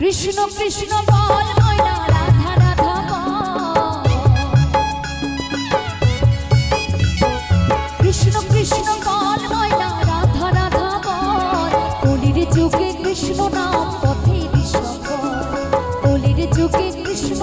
কৃষ্ণ কৃষ্ণ বল ময়না রাধা রাধা বল কৃষ্ণ কৃষ্ণ বল ময়না রাধা রাধা বল কলির যুগে কৃষ্ণ নাম পথের সকল কলির যুগে কৃষ্ণ